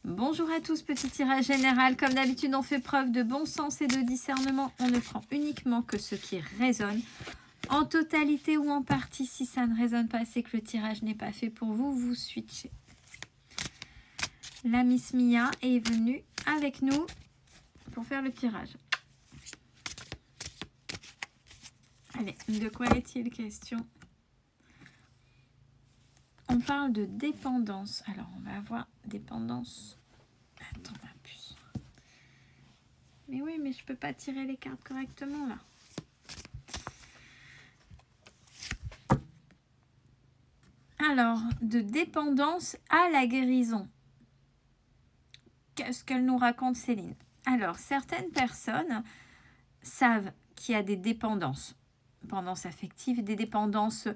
Bonjour à tous, petit tirage général. Comme d'habitude, on fait preuve de bon sens et de discernement. On ne prend uniquement que ce qui résonne. En totalité ou en partie, si ça ne résonne pas, c'est que le tirage n'est pas fait pour vous. Vous switchez. La Miss Mia est venue avec nous pour faire le tirage. Allez, de quoi est-il question? On parle de dépendance. Alors, on va avoir dépendance. Attends, ma puce. Mais oui, mais je peux pas tirer les cartes correctement, là. Alors, de dépendance à la guérison. Qu'est-ce qu'elle nous raconte, Céline? Alors, certaines personnes savent qu'il y a des dépendances. Dépendance affective, des dépendances,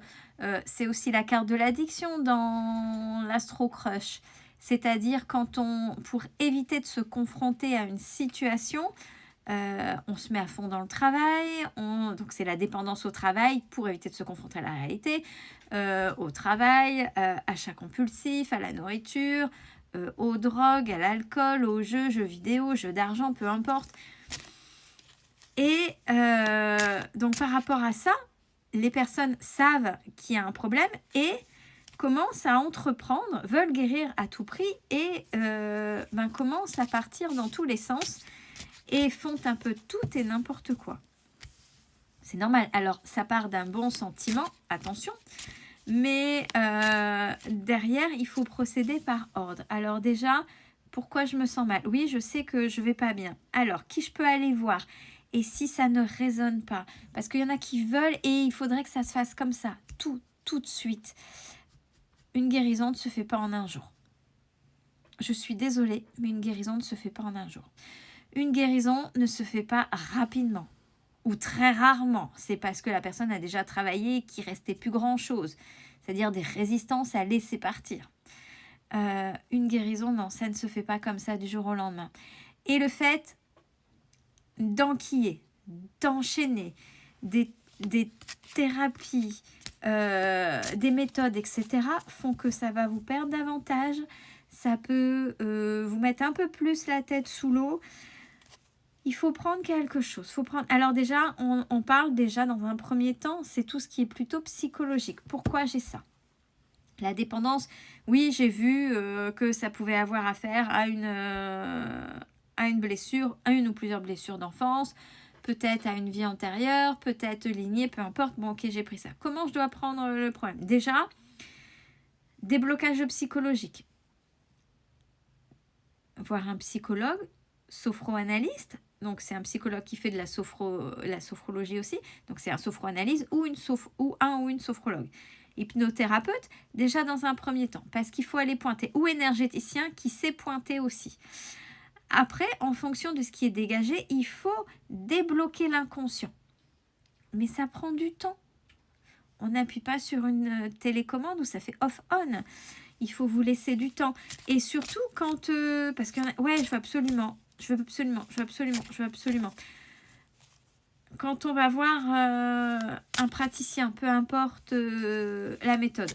c'est aussi la carte de l'addiction dans l'Astro Crush. C'est-à-dire quand pour éviter de se confronter à une situation, on se met à fond dans le travail, donc c'est la dépendance au travail pour éviter de se confronter à la réalité, au travail, achat compulsif, à la nourriture, aux drogues, à l'alcool, aux jeux vidéo, jeux d'argent, peu importe. Et donc par rapport à ça, les personnes savent qu'il y a un problème et commencent à entreprendre, veulent guérir à tout prix et commencent à partir dans tous les sens et font un peu tout et n'importe quoi. C'est normal. Alors ça part d'un bon sentiment, attention, mais derrière il faut procéder par ordre. Alors déjà, pourquoi je me sens mal? Oui, je sais que je vais pas bien. Alors, qui je peux aller voir? Et si ça ne résonne pas? Parce qu'il y en a qui veulent et il faudrait que ça se fasse comme ça, tout de suite. Une guérison ne se fait pas en un jour. Je suis désolée, mais une guérison ne se fait pas en un jour. Une guérison ne se fait pas rapidement ou très rarement. C'est parce que la personne a déjà travaillé et qu'il ne restait plus grand-chose. C'est-à-dire des résistances à laisser partir. Une guérison, non, ça ne se fait pas comme ça du jour au lendemain. Et le fait d'enquiller, d'enchaîner des thérapies, des méthodes, etc., font que ça va vous perdre davantage. Ça peut vous mettre un peu plus la tête sous l'eau. Il faut prendre quelque chose. Alors déjà, on parle déjà dans un premier temps, c'est tout ce qui est plutôt psychologique. Pourquoi j'ai ça? La dépendance, oui, j'ai vu que ça pouvait avoir affaire à une blessure, à une ou plusieurs blessures d'enfance, peut-être à une vie antérieure, peut-être lignée, peu importe. Bon, ok, j'ai pris ça. Comment je dois prendre le problème? Déjà, déblocage psychologique. Voir un psychologue, sophroanalyste. Donc, c'est un psychologue qui fait de la sophrologie aussi. Donc, c'est un sophroanalyste ou une sophrologue. Hypnothérapeute, déjà dans un premier temps, parce qu'il faut aller pointer, ou énergéticien qui sait pointer aussi. Après, en fonction de ce qui est dégagé, il faut débloquer l'inconscient. Mais ça prend du temps. On n'appuie pas sur une télécommande où ça fait off-on. Il faut vous laisser du temps. Et surtout quand... parce que, ouais, je veux absolument. Quand on va voir un praticien, peu importe la méthode,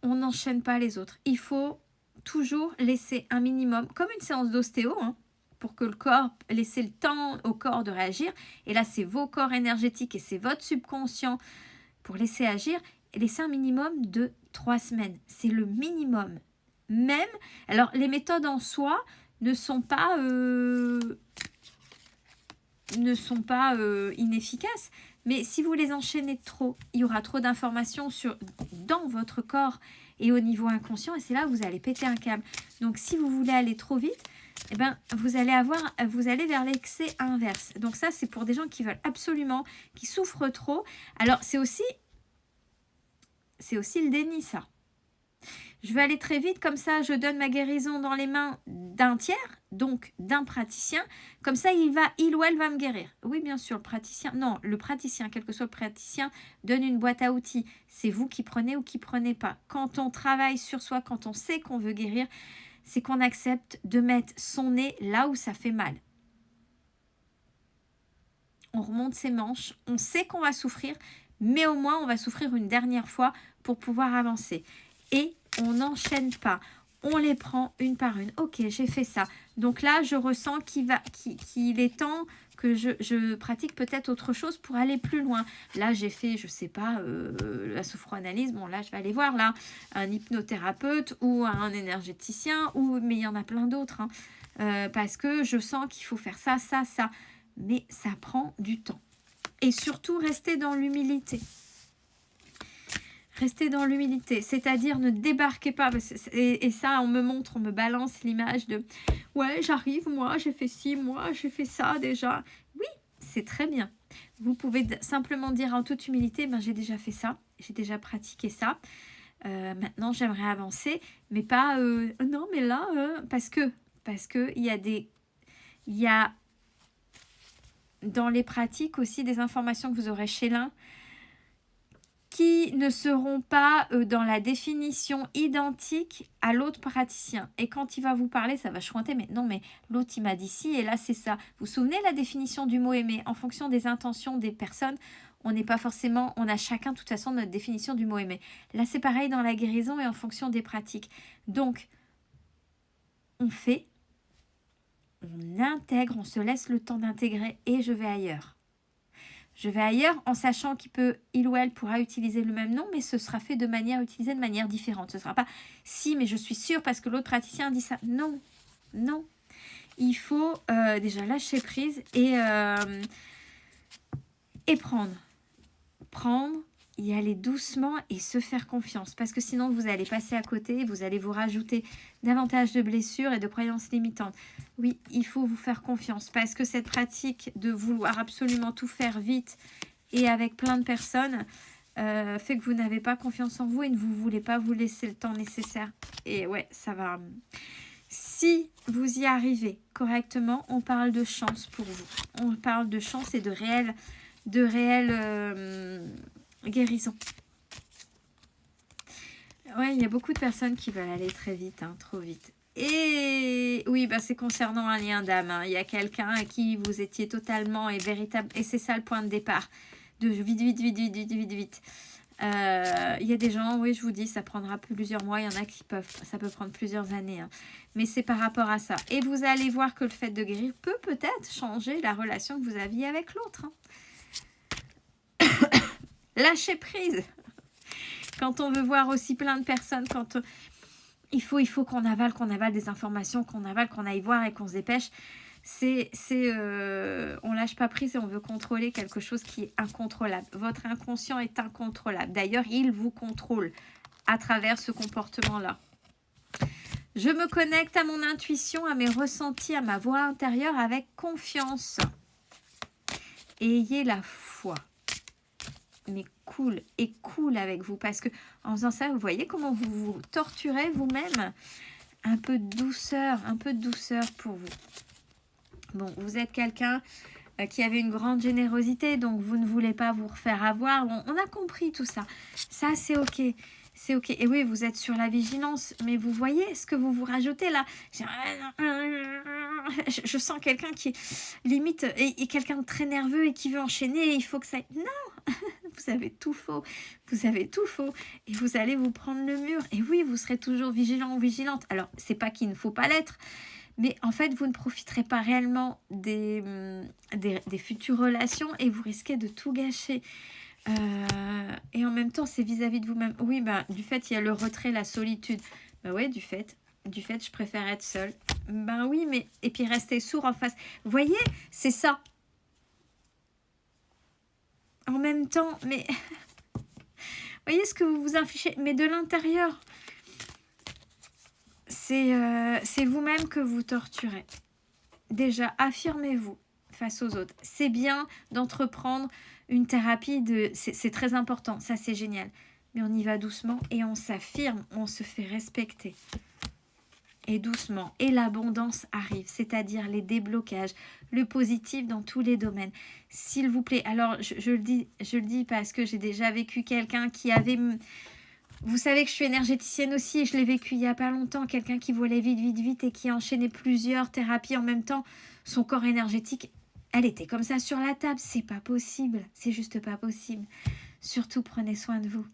on n'enchaîne pas les autres. Il faut toujours laisser un minimum, comme une séance d'ostéo, pour que le corps, laisser le temps au corps de réagir. Et là, c'est vos corps énergétiques et c'est votre subconscient pour laisser agir. Et laisser un minimum de 3 semaines. C'est le minimum. Même, alors les méthodes en soi ne sont pas inefficaces, mais si vous les enchaînez trop, il y aura trop d'informations dans votre corps et au niveau inconscient, et c'est là où vous allez péter un câble. Donc si vous voulez aller trop vite, eh ben, vous allez vers l'excès inverse. Donc ça, c'est pour des gens qui veulent absolument, qui souffrent trop. Alors c'est aussi le déni, ça. Je vais aller très vite, comme ça je donne ma guérison dans les mains d'un tiers, donc d'un praticien. Comme ça, il ou elle va me guérir. Oui, bien sûr, le praticien, quel que soit le praticien, donne une boîte à outils. C'est vous qui prenez ou qui prenez pas. Quand on travaille sur soi, quand on sait qu'on veut guérir, c'est qu'on accepte de mettre son nez là où ça fait mal. On remonte ses manches, on sait qu'on va souffrir, mais au moins on va souffrir une dernière fois pour pouvoir avancer. Et on n'enchaîne pas. On les prend une par une. Ok, j'ai fait ça. Donc là, je ressens qu'il est temps que je pratique peut-être autre chose pour aller plus loin. Là, j'ai fait, je sais pas, la sophroanalyse. Bon, là, je vais aller voir là un hypnothérapeute ou un énergéticien, mais il y en a plein d'autres. Hein, parce que je sens qu'il faut faire ça, ça, ça. Mais ça prend du temps. Et surtout, rester dans l'humilité. Restez dans l'humilité, c'est-à-dire ne débarquez pas. Et ça, on me balance l'image de « Ouais, j'arrive, moi, j'ai fait ci, moi, j'ai fait ça déjà. » Oui, c'est très bien. Vous pouvez simplement dire en toute humilité « J'ai déjà fait ça, j'ai déjà pratiqué ça. Maintenant, j'aimerais avancer. » Mais pas « Non, mais là, parce que il y a dans les pratiques aussi des informations que vous aurez chez l'un qui ne seront pas dans la définition identique à l'autre praticien. Et quand il va vous parler, ça va chointer, mais non, mais l'autre, il m'a dit ci, et là, c'est ça. Vous vous souvenez la définition du mot aimer? En fonction des intentions des personnes, on n'est pas forcément, on a chacun, de toute façon, notre définition du mot aimer. Là, c'est pareil dans la guérison et en fonction des pratiques. Donc, on fait, on intègre, on se laisse le temps d'intégrer, et je vais ailleurs. Je vais ailleurs en sachant il ou elle pourra utiliser le même nom, mais ce sera fait utilisé de manière différente. Ce ne sera pas si, mais je suis sûre parce que l'autre praticien dit ça. Non, non. Il faut déjà lâcher prise et prendre. Prendre, y aller doucement et se faire confiance. Parce que sinon, vous allez passer à côté, vous allez vous rajouter davantage de blessures et de croyances limitantes. Oui, il faut vous faire confiance parce que cette pratique de vouloir absolument tout faire vite et avec plein de personnes fait que vous n'avez pas confiance en vous et ne vous voulez pas vous laisser le temps nécessaire. Et ouais, ça va. Si vous y arrivez correctement, on parle de chance pour vous. On parle de chance et de réelle guérison. Ouais, il y a beaucoup de personnes qui veulent aller très vite, trop vite. Et oui, c'est concernant un lien d'âme. Il y a quelqu'un à qui vous étiez totalement et véritable. Et c'est ça le point de départ. De vite. Il y a des gens, oui, je vous dis, ça prendra plusieurs mois. Il y en a ça peut prendre plusieurs années. Mais c'est par rapport à ça. Et vous allez voir que le fait de guérir peut peut-être changer la relation que vous aviez avec l'autre. Lâcher prise. Quand on veut voir aussi plein de personnes, quand il faut qu'on avale des informations, qu'on aille voir et qu'on se dépêche. On lâche pas prise et on veut contrôler quelque chose qui est incontrôlable. Votre inconscient est incontrôlable. D'ailleurs, il vous contrôle à travers ce comportement-là. Je me connecte à mon intuition, à mes ressentis, à ma voix intérieure avec confiance. Ayez la foi. Mais cool avec vous, parce que en faisant ça, vous voyez comment vous vous torturez vous-même. Un peu de douceur pour vous. Bon, vous êtes quelqu'un qui avait une grande générosité, donc vous ne voulez pas vous refaire avoir. Bon, on a compris tout ça. Ça, c'est ok. C'est ok. Et oui, vous êtes sur la vigilance, mais vous voyez ce que vous vous rajoutez là. Je sens quelqu'un qui limite est quelqu'un de très nerveux et qui veut enchaîner. Il faut que ça... Non, vous avez tout faux. Et vous allez vous prendre le mur. Et oui, vous serez toujours vigilant ou vigilante. Alors, c'est pas qu'il ne faut pas l'être, mais en fait, vous ne profiterez pas réellement des futures relations et vous risquez de tout gâcher. Et en même temps, c'est vis-à-vis de vous-même. Oui, du fait, il y a le retrait, la solitude. Oui, du fait, je préfère être seule. Oui, mais... Et puis, rester sourd en face. Vous voyez, c'est ça. En même temps, mais... voyez ce que vous vous infligez. Mais de l'intérieur, c'est vous-même que vous torturez. Déjà, affirmez-vous face aux autres. C'est bien d'entreprendre une thérapie, c'est très important, ça c'est génial. Mais on y va doucement et on s'affirme, on se fait respecter. Et doucement. Et l'abondance arrive, c'est-à-dire les déblocages, le positif dans tous les domaines. S'il vous plaît, alors je le dis parce que j'ai déjà vécu quelqu'un qui avait... Vous savez que je suis énergéticienne aussi et je l'ai vécu il n'y a pas longtemps. Quelqu'un qui volait vite et qui enchaînait plusieurs thérapies en même temps. Son corps énergétique, elle était comme ça sur la table. C'est pas possible. C'est juste pas possible. Surtout, prenez soin de vous.